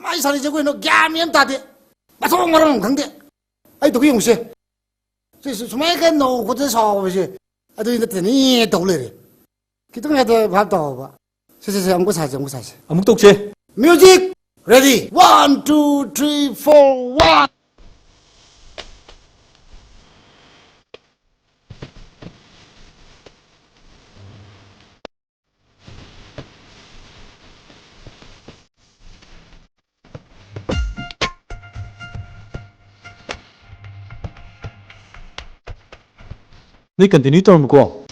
마이 사리 저거 너 갸면 다데 마송 말하는 강데 아이 도기 용세 수마이가 너 고대 사오지 아도 이제 되니 돌레래 기둥에도 밥도 봐 세세세 안고 사지 아무 똑제 뮤직 레디 1 2 3 4 1 너희 컨티뉴 떠먹고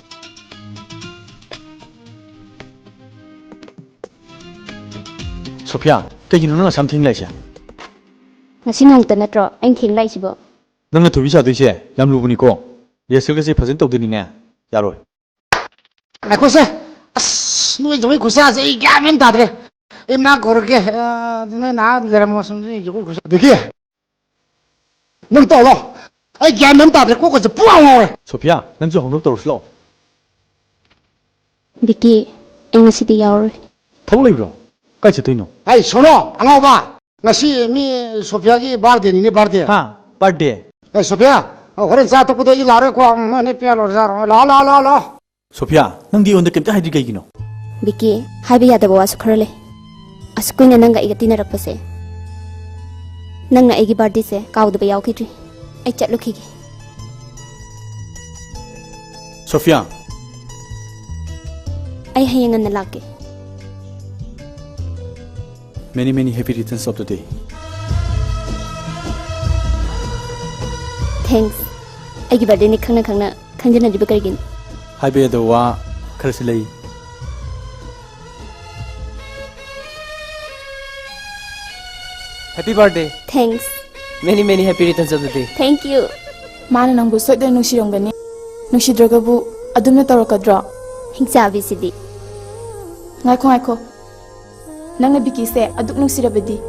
소피아 그기는 너가 삼팅 라이샤 ngasi nong ta natro anh khing lai sibo 너는 도비샤 되시에 얌루분이고 예술가시 퍼센트 똑들이네 야로 나 고세 아스 누이 좀 고세하자 이 갸면 다데 임나 그렇게 나 내가 무슨 이거 고세 되게 넌 떠러 아이 갸면 다데 꼭그 뿌앙어 소피아 넌저 홍록 떨었어 Vicky anh ngasi di yaw 더블레이브로 까지 되노 아이 손어 안 와봐 ngasi mi 소피아기 바르데니 바르데 하 버데 에 소피아 그래 자 또부터 이 라레 광 너네 뼈로 자로 라라라라 소피아 넌디 온데 깜짝 하이드 가이기노 Vicky haiba yadaba wasu kharle askuina nanga iga tinarakpase nangna igi birthday se kaudaba yawkhidri ai chatlukhigi 소피아 ai hayangan na lakke many many happy returns of the day thanks agi birthday ni khangna khangjana jiba karigin 하이베 더와 크레슬레이 Happy birthday. thanks Many happy returns of the day. thank you Mana nangbu soidana nungsiramgani nungsidragabu adumna tawrakadra hingsabi sidi ngaiko nangna Vicky se aduk nungsirabadi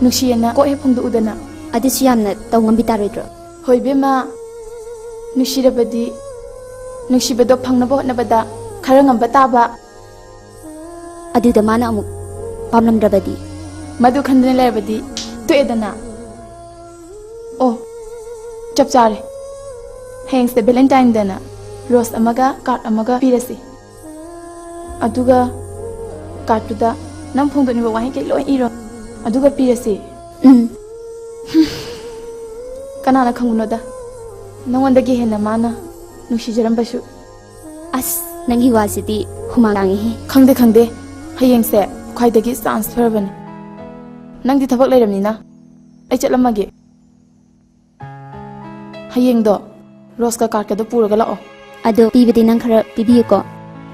nungsiyana ko he phongdu udana adisu yamna tawngambi taroidro hoibema nungsirabadi nungsibado phangnaba hotnabada khara ngamba taba aduda mana amuk pamlamdrabadi madu khandana lerabadi to edana oh chapchare hangs the valentine dana rose amaga card amaga pirasi aduga card tuda nam phongdoni ba wahi ke loi iro aduga pirasi kanana khangunoda nangondagi hena mana nungsijarambasu as nangi wasidi humangangi he khangde hayeng se khwaidagi chance farabani nangdi thabak leiramnina ai chatlamage hayeng do rose ka card ka do puraga lao ado pibidi nang khara pibiyuko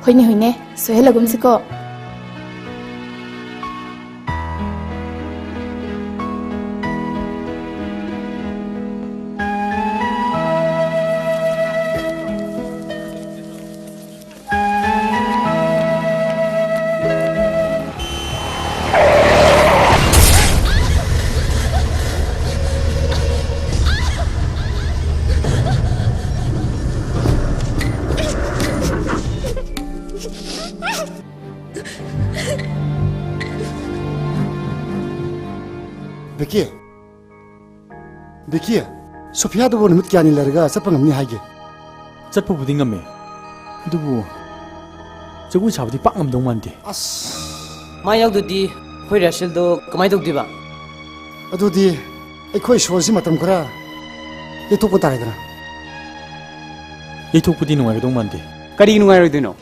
hoine sohelagum siko Vicky 소피아도 뭐 눈이 아닌 날가 서방 없니 하게 zatpo budingame dubu 저구 잡디 빵am 동만데 아스 마 야우두디 호이 라실도 그마이 독디바. 어두디 이코이 쇼지 마탐 그라 이 토고 따라더라 예톡부디 농아게 동만데 까리 누가이로드노.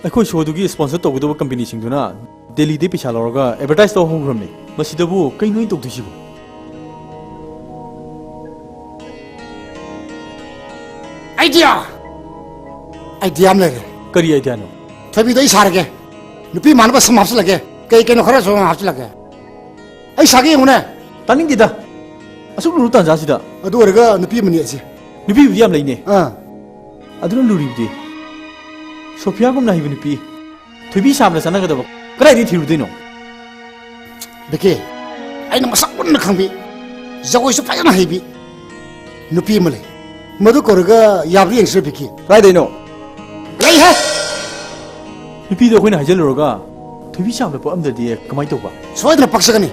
ꯑꯩꯈꯣꯏ ꯁꯣꯗꯨꯒꯤ sponsor ꯇꯧꯒꯗꯕ ꯀꯝꯄꯦꯅꯤꯁꯤꯡꯗꯨꯅ ꯗꯦꯜꯂꯤꯗ ꯄꯩꯁꯥ ꯂꯧꯔꯒ advertise ꯇꯧꯍꯧꯈ꯭ꯔꯕꯅꯤ ꯃꯁꯤꯗꯕꯨ ꯀꯩꯅꯣ ꯇꯧꯗꯣꯏꯁꯤꯕꯨ 아이디어 안 내래 ꯀꯔꯤ ꯑꯥꯏꯗꯤꯌꯥꯅꯣ 퇴비도 이 사르게 누피 많은 거 스마 합슬라게 깨깨는 허라 조용 합슬라게 아이 사기 오네 ꯇꯥꯅꯤꯡꯗꯦꯗ ꯑꯁꯨꯛ ꯂꯨꯔꯨ ꯇꯥꯟꯖꯥꯁꯤꯗ 어두 어르가 누피 문이지 ꯅꯨꯄꯤꯕꯨꯗꯤ ꯌꯥꯝ ꯂꯩꯅꯦ 어 ꯑꯗꯨꯅ ꯂꯨꯔꯤꯕꯗꯤ 소피아ꯒꯨꯝꯅ ꯍꯩꯕ ꯅꯨꯄꯤ ꯊꯣꯏꯕꯤ ꯁꯥꯕꯗ ꯆꯠꯅꯒꯗꯕ ꯀꯗꯥꯏꯗꯒꯤ ꯊꯤꯔꯨꯗꯣꯏꯅꯣ 비키 아이는 마삭 웃는 강비 저거이서 파이나 해비 누피 물래 모두 거르가 야브리 eng스 비키 라이데노. 레이해 ꯅꯨꯄꯤꯗꯣ ꯑꯩꯈꯣꯏꯅ ꯍꯥꯏꯖꯜꯂꯨꯔꯒ ꯊꯣꯏꯕꯤ ꯁꯥꯕꯗ ꯄꯣꯛꯑꯝꯗ꯭ꯔꯗꯤ ꯀꯃꯥꯏꯅ ꯇꯧꯕ 소이들 박사가니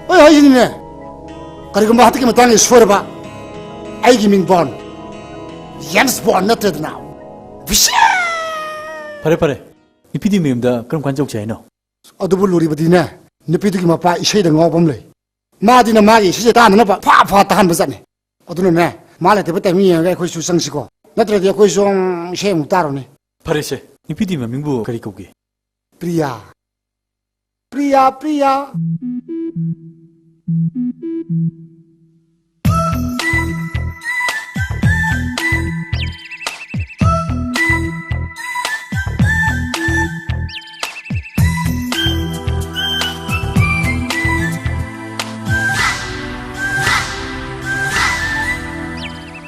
oi hoi ni ne kari gumba hati ki matang iswar ba ai gi ming bon James Bond na ted now ꯐꯔꯦ ꯐꯔꯦ ꯅꯨꯄꯤꯗꯤ ꯃꯌꯨꯝꯗ ꯀꯔꯝ ꯀꯥꯟ ꯆꯧꯁꯦ ꯍꯥꯏꯅꯣ ꯑꯗꯨꯕꯨ ꯂꯨꯔꯤꯕꯗꯤꯅꯦ ꯅꯨꯄꯤꯗꯨꯒꯤ ꯃꯄꯥ ꯏꯁꯩꯗ ꯉꯥꯎꯕ ꯑꯃ ꯂꯩ ꯃꯥꯗꯤꯅ ꯃꯥꯒꯤ ꯏꯁꯩꯁꯦ ꯇꯥꯅꯅꯕ ꯐꯥ ꯐꯥ ꯇꯥꯍꯟꯕ ꯆꯠꯅꯤ ꯑꯗꯨꯅꯅꯦ ꯃꯥ ꯂꯩꯇꯕ ꯇꯥꯏꯃꯤꯡ ꯌꯦꯡꯉꯒ ꯑꯩꯈꯣꯏꯁꯨ ꯆꯪꯁꯤꯀꯣ ꯅꯠꯇ꯭ꯔꯗꯤ ꯑꯩꯈꯣꯏꯁꯨ ꯏꯁꯩ ꯑꯃꯨꯛ ꯇꯥꯔꯣꯅꯦ ꯐꯔꯦꯁꯦ ꯅꯨꯄꯤꯗꯤ ꯃꯃꯤꯡꯕꯨ ꯀꯔꯤ ꯀꯧꯒꯦ Priya Priya Priya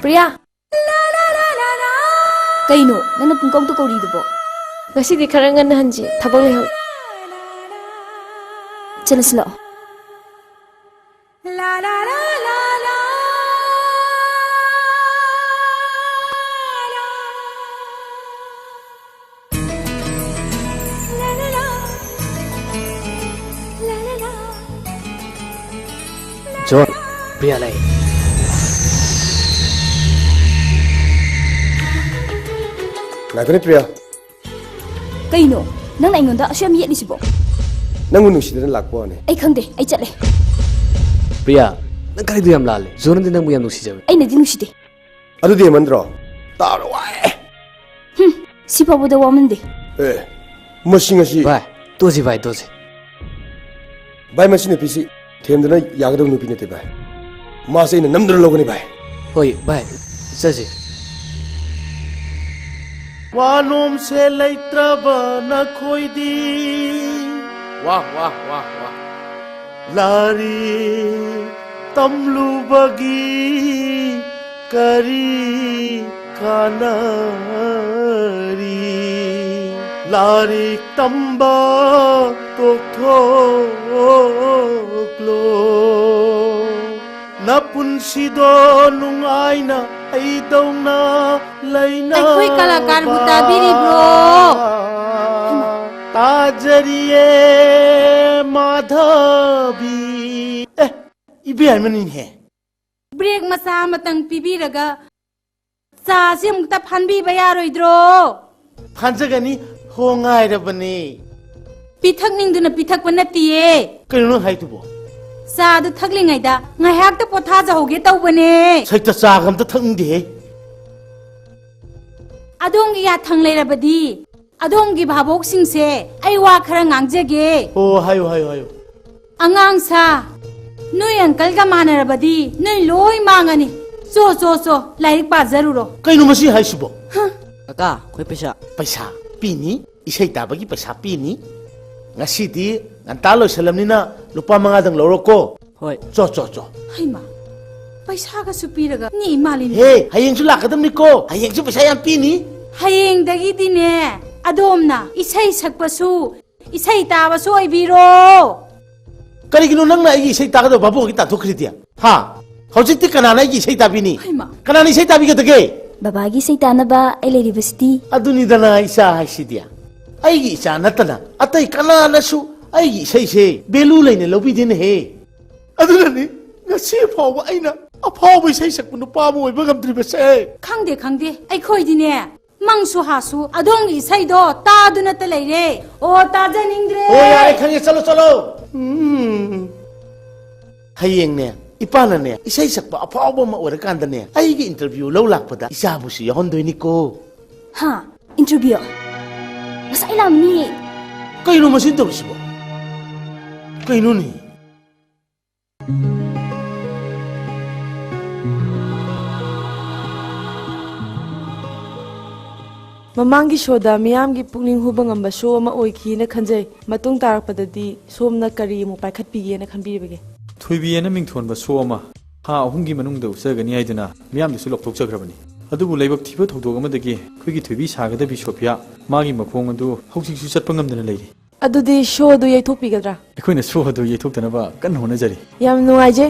Priya Kaino nana pungkong to kauridubo Ngasi di khara ngana hanji thabang leho Chalaslo John, Priya lai. Nakani Priya, Kaino nang na ingonda asyam yet lisibo nangu nusidana lakpo ane. Ay khangde ay chatle Priya, nang kari du yam lale. John din nang mo yam nusi jabe. ay nadi nuside Adu di mandro. Taro wae. Sipabuda wamande Eh, masinga si. Bye. Dozi bye, dozi. Bai masine pisi. Temdana yagadaw nupi nete bai. Masa ina namdara logani bai. Hoi, bye. Saji. वानोम से लैत्रब न खोइदी वाह वाह वाह वाह लारी तमलु बगी करी कानारी लारी तंबा तोथो glow नपुंसिदो नुंगाइना ऐदौना लैना अखोई कलाकार बुताबिरिब्रो ताजरिए माधवी इबे हाइमनी है ब्रेक मसा मतंग पिबिरगा चासे मुक्ता फानबिबा यारोइद्रो फानजगनी होंगाइरबनी पिथकनिंगदुना पिथकपा नतिये करिनो हाइतुबो चादु थकलिङैदा ngaihakta pothaja hoge tawbane सैक्ता चागमता थंगदे adongi ya thangleirabadi adongi bhabok singse ai wa khara ngangjage ओ हायो हायो हायो angang sa noi uncle ga manarabadi noi loi mangani cho lairik pa jaruro कइनो मसी हाइसुबो Kaka, koi pesa. पैसा पीनी इसै ताबगी पैसा पीनी ngasidi nganta loisalamnina lupa 5 dang loroko Hoi. cho haima paisa ga supiraga ni malini he hayeng su lakadamni ko hayeng su paisa yam pini hayeng dagi dine adomna isai sakpasu isai tabasu oibiro karigino nangna igi isai tagado babu gi ta thokridia ha hojikti kanana igi isai tabini haima kanani isai tabi gadage Babagi saitanaba ay leribasti aduni dana isa haisidia aigi isa natana atai kanana su aigi isai se belu leine lobi din he adunani ngasi phawa aina aphawa isai sakpu nu pamu oiba gamdri bese khangde ai khoi dine mangsu hasu adong isai do ta duna ta leire o ta janingre ओ यार खंगे चलो hayeng ne ipana ne isai sakpa aphawa ma ora kanda ne ai gi interview lo lakpada isabu si hondoini ko Ha interview Masai lamni kaino masin to sibo kaino ni Mamangi shoda miyamgi pukning hubang amba show ama oiki na khanjai matung tarakpadadi somna kari mu paikhatpige na khanbiribage ꯊꯣꯏꯕꯤ ꯑꯅ ꯃꯤꯡꯊꯣꯟꯕ ꯁꯣ ꯑꯃ ꯊꯥ 3ꯒꯤ ꯃꯅꯨꯡꯗ ꯎꯠꯆꯒꯅꯤ ꯍꯥꯏꯗꯨꯅ ꯃꯤꯌꯥꯝꯗꯁꯨ ꯂꯧꯊꯣꯛꯆꯈ꯭ꯔꯕꯅꯤ ꯑꯗꯨꯕꯨ ꯂꯥꯏꯕꯛ ꯊꯤꯕ ꯊꯧꯗꯣꯛ ꯑꯃꯗꯒꯤ ꯑꯩꯈꯣꯏꯒꯤ ꯊꯣꯏꯕꯤ ꯁꯥꯒꯗꯕꯤ ꯁꯣꯐꯤꯌꯥ ꯃꯥꯒꯤ ꯃꯈꯣꯡ ꯑꯗꯨ ꯍꯧꯖꯤꯛꯁꯨ ꯆꯠꯄ ꯉꯝꯗꯅ ꯂꯩꯔꯤ adudi show du yaithokpigadra ꯑꯩꯈꯣꯏꯅ ꯁꯣ ꯑꯗꯨ ꯌꯩꯊꯣꯛꯇꯅꯕ ꯀꯟꯅ ꯍꯣꯠꯅꯖꯔꯤ yam nuaije